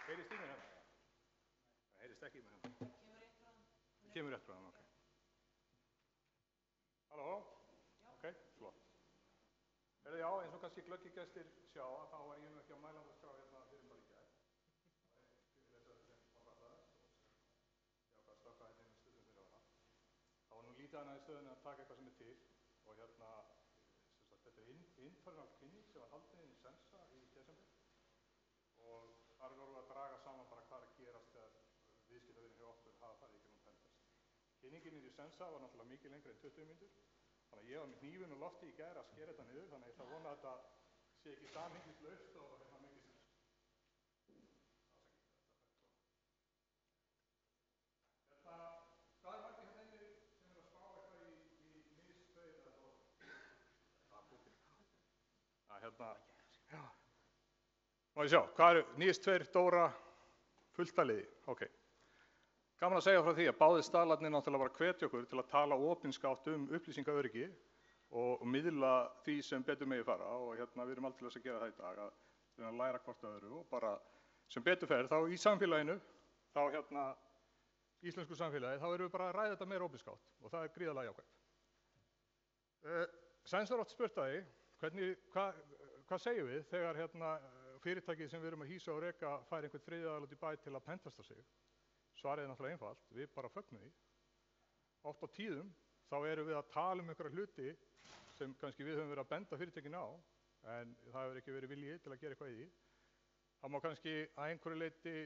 Heyrist í mér hérna? Það heyrist ekki í mér hérna. Það kemur rétt frá hann, ok. Halló? Ok, flott. Heyrðu, já, eins og kannski glöggigestir sjá, þá var ég nú ekki á mælendaskrá hérna fyrir bara í gær. Það var nú lítið annað í stöðunni að taka eitthvað sem til og hérna, þetta internal kynning sem var haldið inn í Sensa í desember og þar vorum við að draga saman bara hvað er að gerast þegar viðskiptavinir hjá okkur hafa farið í gegnum pentest. Kynningin inn í Sensa var náttúrulega mikið lengri en 20 mínútur, þannig að ég var með hnífinn og lofti í gær að skera þetta niður, þannig að ég ætla að vona að þetta sé ekki samhengislaust og hérna mikið sem hvað er margir hérna inni sem er að spá eitthvað í NIS 2 eða svo? Hérna, já. Má ég sjá, hvað eru NIS 2 Dóra fulltaliði? Ok. Gaman að segja frá því að báðir staðlarnir náttúrulega bara hvetja okkur til að tala opinskátt upplýsingaöryggi og miðla því sem betur megi fara og hérna við erum aldrei að gera það í dag að læra hvort öðru og bara sem betur fer þá í samfélaginu, þá hérna íslensku samfélagi, þá erum við bara að ræða þetta meira opinskátt og það er gríðarlega jákvætt. Sæns var oft spurt að því, hvað segjum við þegar hérna fyrirtækið sem við erum að hýsa og reka fær einhvern þriðja aðila út í bæ til að pentesta sig? Svarið er náttúrulega einfalt, við bara fögnum því. Oft á tíðum þá erum við að tala einhverja hluti sem kannski við höfum verið að benda fyrirtækinu á, en það hefur ekki verið vilji til að gera eitthvað í því. Það má kannski að einhverju leyti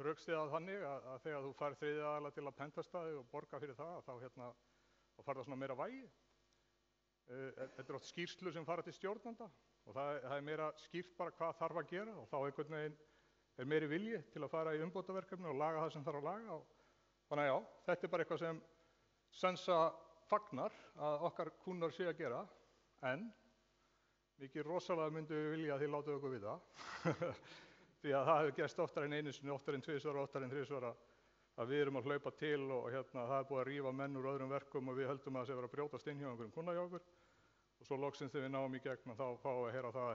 rökstyðja það þannig að þegar þú fær þriðja aðila til að pentesta þig og borga fyrir það, þá fær það svona meira vægi. Þetta er oft skýrslur sem fara til stjórnanda og það er meira skýrt bara hvað þarf að gera og þá einhvern veginn er meiri vilji til að fara í umbótaverkefni og laga það sem þarf að laga. Þannig að já, þetta er bara eitthvað sem Sensa fagnar að okkar kúnnar sé að gera, en mikið rosalega myndum við vilja að þið látið okkur vita. Því að það hefur gerst oftar en einu sinni, oftar en tvisvar, oftar en þrisvar að við erum að hlaupa til og hérna það er búið að rífa menn úr öðrum verkum og við höldum að það sé verið að brjótast inn hjá einhverjum kúnna hjá okkur. Og svo loksins þegar við náum í gegn þá fáum við að heyra það að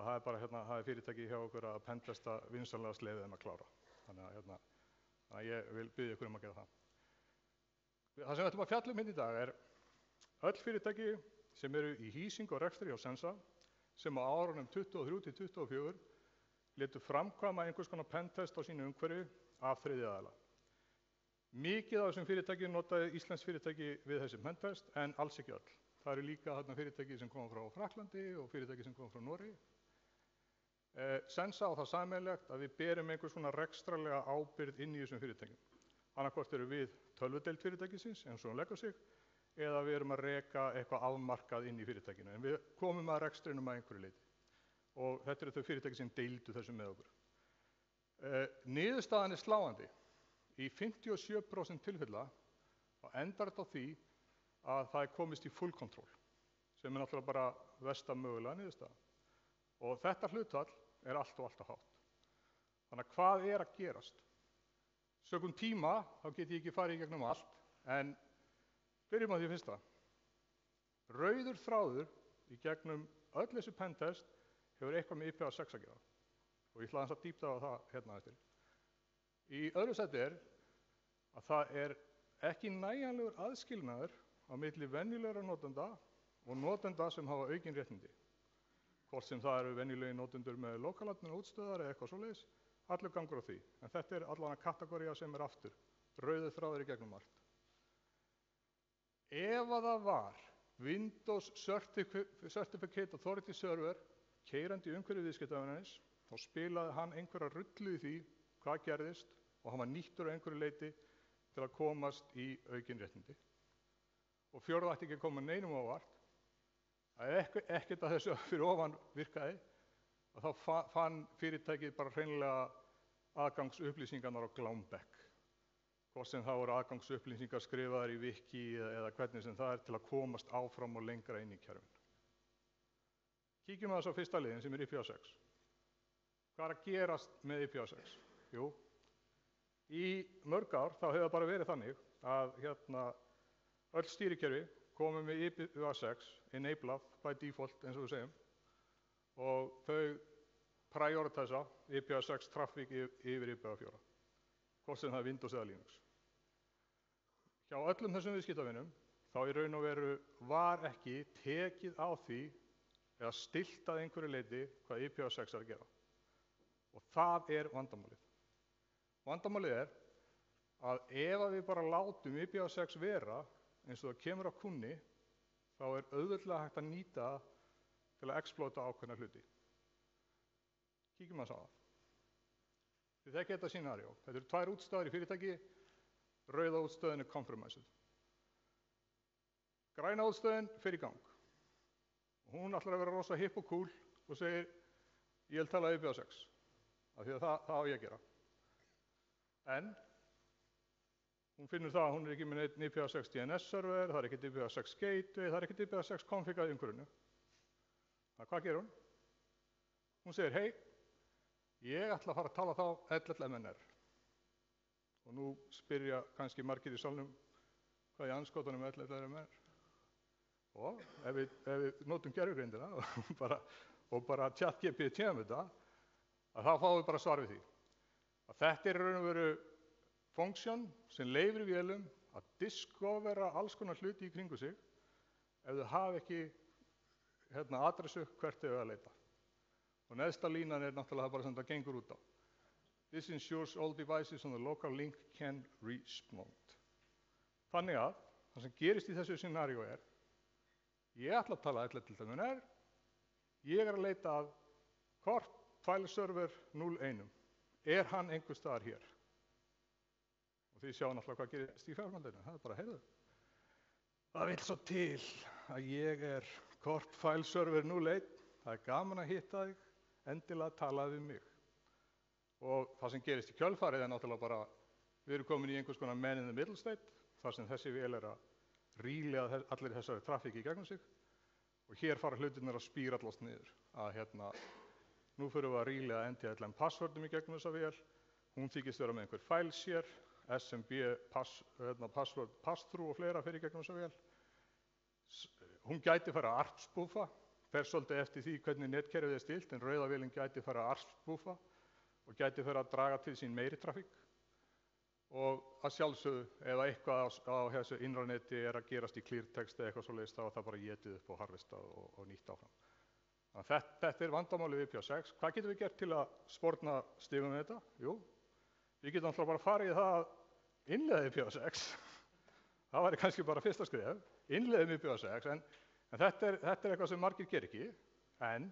það er bara það er fyrirtæki hjá okkur að pentesta vinsamlega sleiðið þeim að klára. Þannig að ég vil biðja ykkur að gera það. Það sem við ætlum að fjalla hérna í dag er öll fyrirtæki sem eru í hýsingu og rekstri hjá Sensa sem á árunum 23 til 24 létu framkvæma einhvers konar pentest á sínu umhverfi af þriðja aðila. Mikið af þessum fyrirtækjum notaði íslenskt fyrirtæki við þessi pentest en alls ekki öll. Það eru líka fyrirtæki sem koma frá Frakklandi og fyrirtæki sem koma frá Noregi. Sensa á það sameiginlegt að við berum einhvers konar rekstrarlega ábyrgð inn í þessum fyrirtækjum. Annaðhvort eru við tölvudeild fyrirtækisins eins og hún leggur sig eða við erum að reka eitthvað afmarkað inn í fyrirtækinu. En við komum að rekstrinum að einhverju leyti. Og þetta eru þau fyrirtæki sem deildu þessu með okkur. Niðurstaðan er sláandi. Í 57% tilfella endar þetta á því að það er komist í full control, sem er náttúrulega bara versta mögulega niðurstaða. Og þetta hlutfall er allt og alltaf hátt. Þannig að hvað er að gerast? Sökum tíma, þá get ég ekki farið í gegnum allt, en byrjum á því fyrsta. Rauður þráður í gegnum öll þessi pentest hefur eitthvað með IPv6 að gera. Og ég ætla aðeins að dýpta á það hérna eftir. Í öðru sæti er að það er ekki nægjanlegur aðskilnaður á milli venjulegra notenda og notenda sem hafa aukin réttindi. Hvort sem það eru venjulegir notendur með lokalatnir og útstöðar eða eitthvað svoleiðis, allur gangur á því. En þetta er allavega kategóría sem er aftur, rauður þráður í gegnum allt. Ef að það var Windows Certificate Authority Server keyrandi í umhverfi viðskiptavinarins, þá spilaði hann einhverja rullu í því hvað gerðist og hann var nýttur á einhverju leyti til að komast í aukin réttindi. Og fjórða ætti ekki að koma neinum á óvart að ekkert af þessu fyrir ofan virkaði, að þá fann fyrirtækið bara hreinlega aðgangsupplýsingarnar á glámbekk. Hvort sem það voru aðgangsupplýsingar skrifaðar í Wiki eða hvernig sem það er til að komast áfram og lengra inn í kerfinu. Kíkjum aðeins á fyrsta liðinn sem er IPv6. Hvað er að gerast með IPv6? Jú, í mörg ár þá hefur það bara verið þannig að öll stýrikerfi komið með IPv6 enablað by default eins og við segjum og þau prioritæsa IPv6 traffic yfir IPv4, hvort sem það er Windows eða Linux. Hjá öllum þessum viðskiptavinum þá í raun og veru var ekki tekið á því eða stillt að einhverju leyti hvað IPv6 er að gera. Og það er vandamálið. Vandamálið er að ef við bara látum IPv6 vera eins og það kemur á kúnni, þá er auðveldlega hægt að nýta til að exploita ákveðna hluti. Kíkjum að það. Þið þekkið þetta scenario. Þetta eru 2 útstöðvar í fyrirtæki, rauða útstöðin er compromised. Græna útstöðin fer í gang. Hún ætlar að vera rosa hipp og cool og segir, ég vil tala IPv6, af því að það á ég að gera. En hún finnur það að hún er ekki með neitt IPv6 DNS-server, það er ekkert IPv6 gateway, það er ekkert IPv6 config að umhverfinu. Hvað gerir hún? Hún segir, hei, ég ætla að fara að tala þá LLMNR. Og nú spyrja kannski margir í salnum, hvað í andskotanum er LLMNR? Og ef við notum gervigreindina og bara ChatGPT þetta, að þá fáum við bara svar við því. Að þetta er raun og veru function sem leyfir vélum að discovera alls konar hluti í kringu sig ef þau hafa ekki adressu hvert þau að leita. Og neðsta línan er náttúrulega bara sem það gengur út á. This ensures all devices on the local link can respond. Þannig að það sem gerist í þessu scenario er, ég ætla að tala LLMNR, ég er að leita að Corp file server 01. Er hann einhver staðar hér? Og þið sjáum náttúrulega hvað gerist í fjármaldinu. Það er bara, heyrðu. Það vill svo til að ég er Corp file server 01. Það er gaman að hitta þig, endilega talaði við mig. Og það sem gerist í kjölfarið er náttúrulega bara, við erum komin í einhvers konar man in the middle state, þar sem þessi vél er að rílega allir þessari trafík í gegnum sig. Og hér fara hlutirnir að spírallast niður. Að nú fyrir við að rílega NTLM passvörðum í gegnum þessa vél. Hún þykist vera með einhver file-share, SMB password pass-through og fleira fyrir í gegnum þessa vél. Hún gæti fara að ARP-spúfa, fer svolítið eftir því hvernig netkerfið er stilt, en rauða vélin gæti fara að ARP-spúfa og gæti fara að draga til sín meiri trafík. Og að sjálfsögðu, ef eitthvað á þessu innranetti er að gerast í cleartext eða eitthvað svoleiðis, þá er það bara étið upp og harvestað og nýtt áfram. Þetta er vandamálið við IPv6. Hvað getum við gert til að sporna stigum við þetta? Jú, við getum alltaf bara farið í það að innleiða IPv6. Það væri kannski bara fyrsta skref, innleiðum IPv6, en þetta er eitthvað sem margir ger ekki, en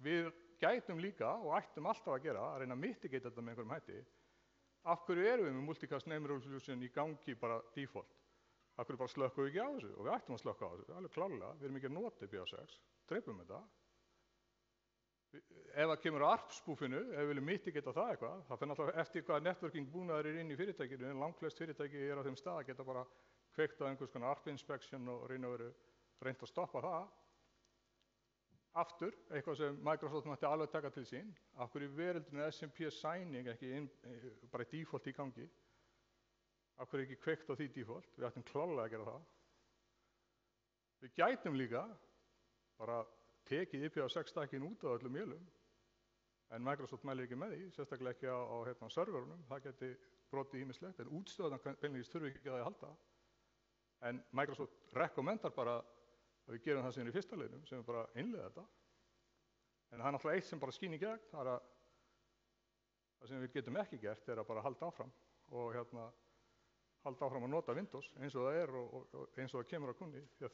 við gætum líka og ættum alltaf að gera, að reyna að mitigate þetta með einhverjum hætti. Af hverju erum við með multicast name resolution í gangi bara default? Af hverju bara slökkum við ekki á þessu? Og við ættum að slökka á þessu, alveg klárlega, við erum ekki að nota IPv6, dreipum þetta. Ef það kemur á ARP-spúfinu, ef við viljum mitigata það eitthvað, það fyrir náttúrulega eftir hvað networking búnaður er inn í fyrirtækinu, en langflest fyrirtæki er á þeim stað að geta bara kveikt á einhvers konar ARP-inspection og reynt að stoppa það. Aftur, eitthvað sem Microsoft mætti alveg taka til sín, af hverju í veröldinu er SMP signing ekki bara default í gangi, af hverju ekki kveikt á því default, við ættum klárlega að gera það. Við gætum líka bara tekið IPv6 stackin út á öllum vélum, en Microsoft mælir ekki með því, sérstaklega ekki á serverunum, það geti brotið ýmislegt, en útstöðunar beinlínis þurfi ekki að halda. En Microsoft rekommendar bara að við gerum það sem er í fyrsta leiðnum, sem er bara að innleiða þetta. En það er náttúrulega eitt sem bara skín í gegn, það sem við getum ekki gert er að bara halda áfram og halda áfram að nota Windows eins og það er og eins og það kemur á kunni, því að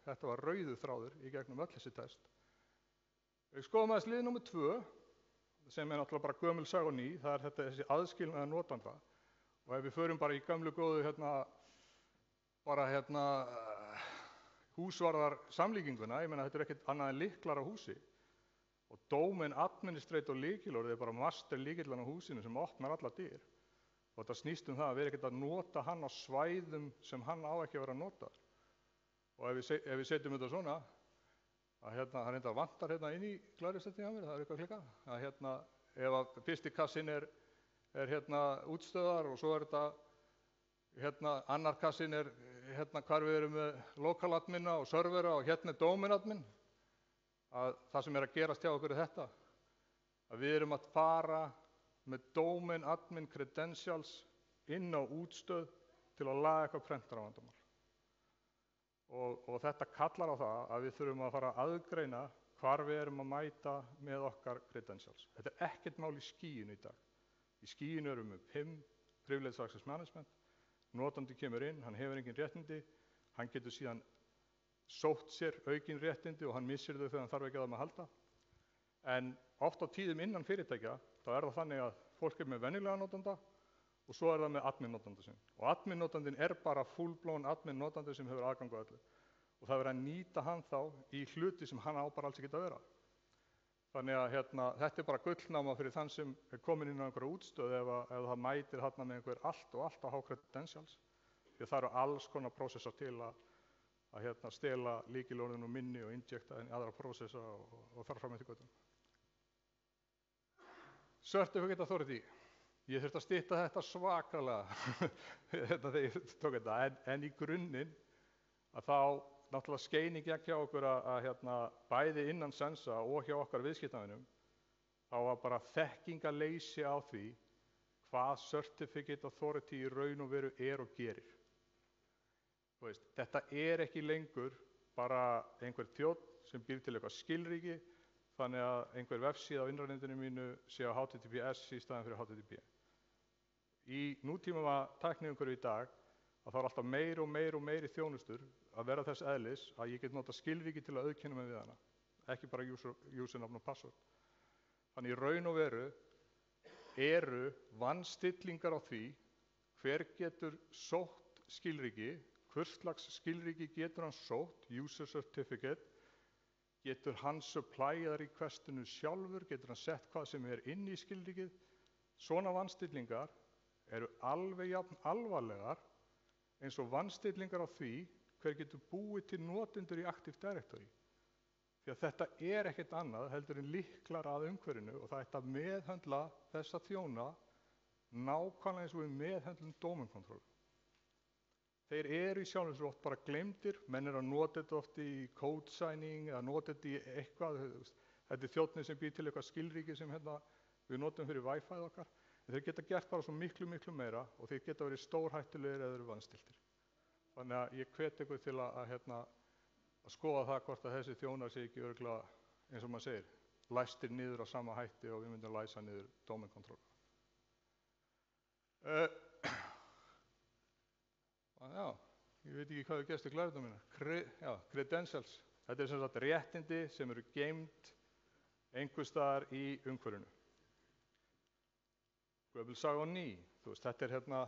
þetta var rauður þráður í gegnum öll þessi test. Við skoðum aðeins lið númer 2, sem er náttúrulega bara gömul saga og ný, það er þessi aðskilnaði notanda. Og ef við förum bara í gömlu góðu húsvarðar samlíkinguna, ég meina þetta er ekkert annað en lyklar á húsi og domain administrator lykilorðið er bara master lykillan á húsinu sem opnar alla dyr og þetta snýst það að við ekkert að nota hann á svæðum sem hann á ekki að vera að nota. Og ef við setjum þetta svona að það reyndar vantar inn í glæristetti hjá mér, það er eitthvað klikkað, að ef að fyrsti kassin er útstöðar og svo er þetta annar kassin er hvar við erum með local admina og servera og er domain admin, að það sem er að gerast hjá okkur er þetta. að við erum að fara með domain admin credentials inn á útstöð til að laga eitthvað prentaravandamál. Og þetta kallar á það að við þurfum að fara að aðgreina hvar við erum að mæta með okkar credentials. Þetta er ekkert mál í skýinu í dag. Í skýinu erum við PIM, Privileged Access Management, notandi kemur inn, hann hefur engin réttindi, hann getur síðan sótt sér aukin réttindi og hann missir þau þegar hann þarf ekki á þeim að halda. En oft á tíðum innan fyrirtækja, þá er það þannig að fólk er með venjulega notanda og svo er það með admin notanda sinn. Og admin notandinn er bara full-blown admin notandi sem hefur aðgang á öllu. Og það verður að nýta hann þá í hluti sem hann á bara alls ekki að vera. Þannig að þetta er bara gullnáma fyrir þann sem er komin inn á einhverja útstöð ef það mætir þarna með einhver allt og há credentials. Því að það eru alls konar prósessar til að stela lykilorðin og minni og injekta inn í aðra prósessa og þar fram eftir götunum. Certificate Authority. Ég þurfti að stytta þetta svakalega þegar ég tók þetta, en í grunninn að þá náttúrulega skein í gegn hjá okkur að bæði innan Sensa og hjá okkar viðskiptavinum þá var bara þekkingarleysi á því hvað Certificate Authority í raun og veru er og gerir. Þetta er ekki lengur bara einhver þjónn sem býr til eitthvað skilríki þannig að einhver vefsíða á innrænindinu mínu sé á HTTPS í staðinn fyrir HTTP. Í nútíma tækniumhverfi í dag að þá er alltaf meiri þjónustur að vera þess eðlis að ég get nota skilríki til að auðkenna mig við hana, ekki bara usernafn og password. Þannig í raun og veru eru vanstillingar á því hver getur sótt skilríki, hvers slags skilríki getur hann sótt, user certificate, getur hann supplyað requestinu sjálfur, getur hann sett hvað sem er inn í skilríkið. Svona vanstillingar eru alveg jafn alvarlegar eins og vanstillingar á því hver getur búið til notendur í Active Directory. Því að þetta er ekkert annað heldur en lyklar að umhverfinu og það ætti að meðhöndla þessa þjóna nákvæmlega eins og við meðhöndlum domain control. Þeir eru í sjálfum sér oft bara gleymdir, menn eru að nota þetta oft í code signing eða nota þetta í eitthvað, þetta er þjónninn sem býr til eitthvað skilríki sem við notum fyrir Wi-Fi okkar. Þeir geta gert bara svo miklu meira og þeir geta verið stórhættulegir eða eru vanstiltir. Þannig að ég hvet ykkur til að skoða það hvort að þessi þjónar sé ekki örugglega, eins og maður segir, læstir niður á sama hætti og við myndum læsa niður domain control. Já, ég veit ekki hvað við gestur glæðum mína. Credentials. Þetta er sem sagt réttindi sem eru geymd einhvers staðar í umhverfinu. Gömul saga og ný. Þetta er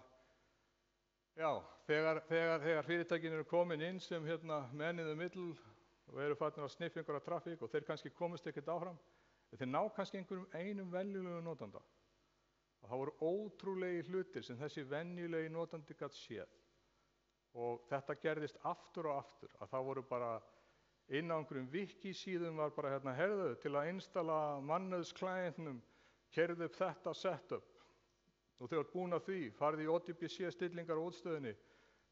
þegar fyrirtækin eru komin inn sem man in the middle og eru farnir að sniffa einhverja trafík og þeir kannski komast ekkert áfram, en þeir ná kannski einum venjulegu notanda. Og það voru ótrúlegir hlutir sem þessi venjulegi notandi gat séð. Og þetta gerðist aftur og aftur, að það voru bara inn á einhverjum wiki-síðum var bara herðu til að installa mannauðsklæðinum, keyrðu upp þetta setup. Og þegar þú ert búin að því, farið í ODBC stillingar á útstöðinni,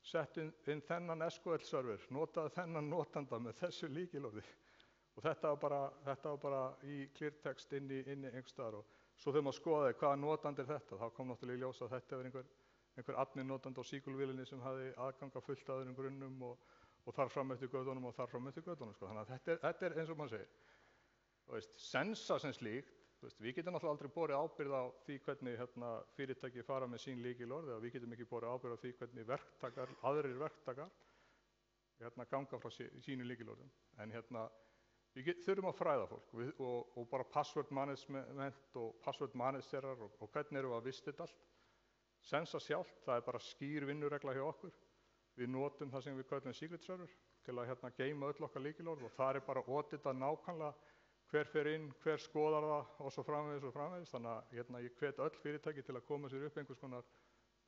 sett inn þennan SQL-server, notaði þennan notanda með þessu lykilorði. Og þetta var bara í cleartext inn í einhvers staðar. Og svo þegar maður skoðaði hvaða notandi er þetta, þá kom náttúrulega í ljós að þetta var einhver admin notandi á SQL-vélinni sem hafði aðgang að fullt af öðrum grunnum og þar fram eftir götunum og þar fram eftir götunum. Þannig að þetta er eins og maður segir. Sensa sem slíkt, við getum náttúrulega aldrei borið ábyrgð á því hvernig fyrirtæki fara með sín lykilorð eða við getum ekki borið ábyrgð á því hvernig aðrir verktakar ganga frá sínu lykilorðum. En við þurfum að fræða fólk og bara password management og password managerar og hvernig erum við að vista þetta allt. Sensa sjálft, það er bara skýr vinnuregla hjá okkur. Við notum það sem við köllum secret server til að geyma öll okkar lykilorð og það er bara auditað nákvæmlega hver fer inn, hver skoðar það og svo framvegis. Þannig að ég hvet öll fyrirtæki til að koma sér upp einhvers konar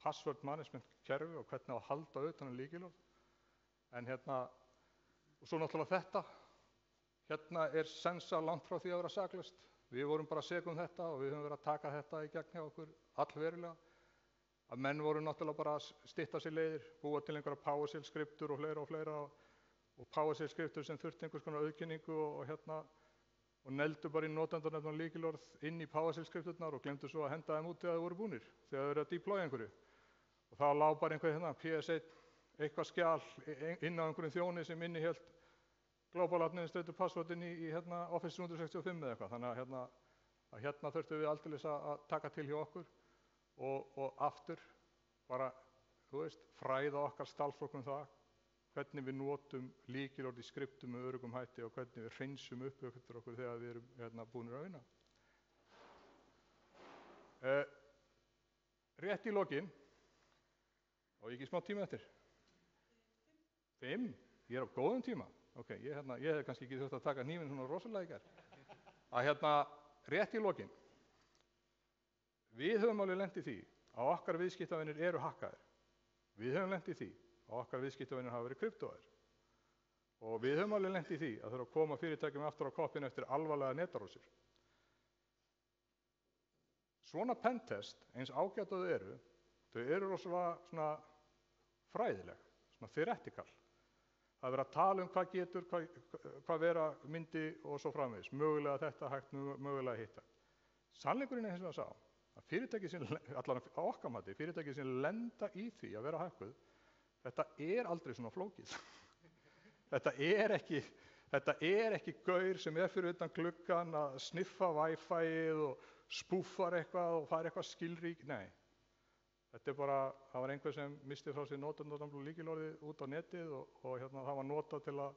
password management kerfi og hvernig að halda utan lykilorð. En og svo náttúrulega þetta. Er Sensa langt frá því að vera saklaust. Við vorum bara segum þetta og við höfum verið að taka þetta í gegn hjá okkur allverulega. Að menn voru náttúrulega bara að stytta sér leiðir, búa til einhverja PowerShell skriptur og fleira og PowerShell skriptur sem þurfti einhvers konar auðkenningu og og neldu bara í notendanöfn og lykilorð inn í PowerShell-skrifturnar og glemdu svo að henda þeim út þegar þeir voru búnir, þegar þeir eru að deploya einhverju. Og þá lá bara einhver hérna, PS1, eitthvað skjal inn á einhverjum þjóni sem innihélt Global Administrator passwordin í Office 365 eða eitthvað. Þannig að hérna þurftum við aldeilis að taka til hjá okkur og aftur bara, þú veist, fræða okkar starfsfólk það, hvernig við notum lykilorð í skriptum með öruggum hætti og hvernig við hreinsum upp eftir okkur þegar við erum búnir að vinna. Rétt í lokin, og ekki smá tíma eftir? 5? Ég er á góðum tíma. Ok, ég hef kannski ekki þurft að taka hnífinn svona rosalega í gær. Að rétt í lokin, við höfum alveg lent í því að okkar viðskiptavinir eru hakkaðir. Við höfum lent í því að okkar viðskiptavinir hafa verið kryptóðir. Og við höfum alveg lent í því að þurfa að koma fyrirtækjum aftur á koppinn eftir alvarlega netárásir. Svona pentest, eins ágætt og þau eru rosalega svona fræðileg, svona theoretical. Það er verið að tala hvað getur, hvað vera myndi og svo framvegis. Mögulega þetta hægt, mögulega hitt hægt. Sannleikurinn hins vegar sá að fyrirtæki sem, allan á okkar mati, fyrirtæki sem lenda í því að vera hækkuð, þetta er aldrei svona flókið. Þetta er ekki gaur sem er fyrir utan gluggann að sniffa Wi-Fi-ið og spúffar eitthvað og fær eitthvað skilrík. Nei. Þetta er bara, það var einhver sem misti frá sér notendannamn og lykilorðið út á netið og það var notað til að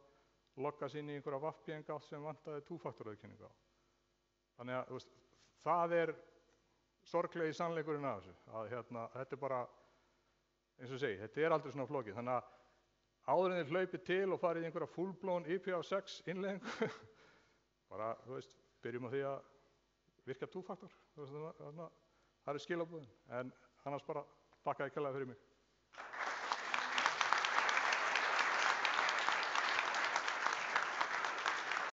logga sig inn í einhverja VPN-gátt sem vantaði two-factor-auðkenningu á. Þannig að, þú veist, það er sorglegi sannleikurinn af þessu. Að þetta er bara, eins og segi, þetta er aldrei svona flókið. Þannig að áður en þið hlaupið til og farið í einhverja full-blown IPv6 innleiðingu, bara, þú veist, byrjum á því að virka two-factor. Það eru skilaboðin. En annars bara þakka þér kærlega fyrir mig.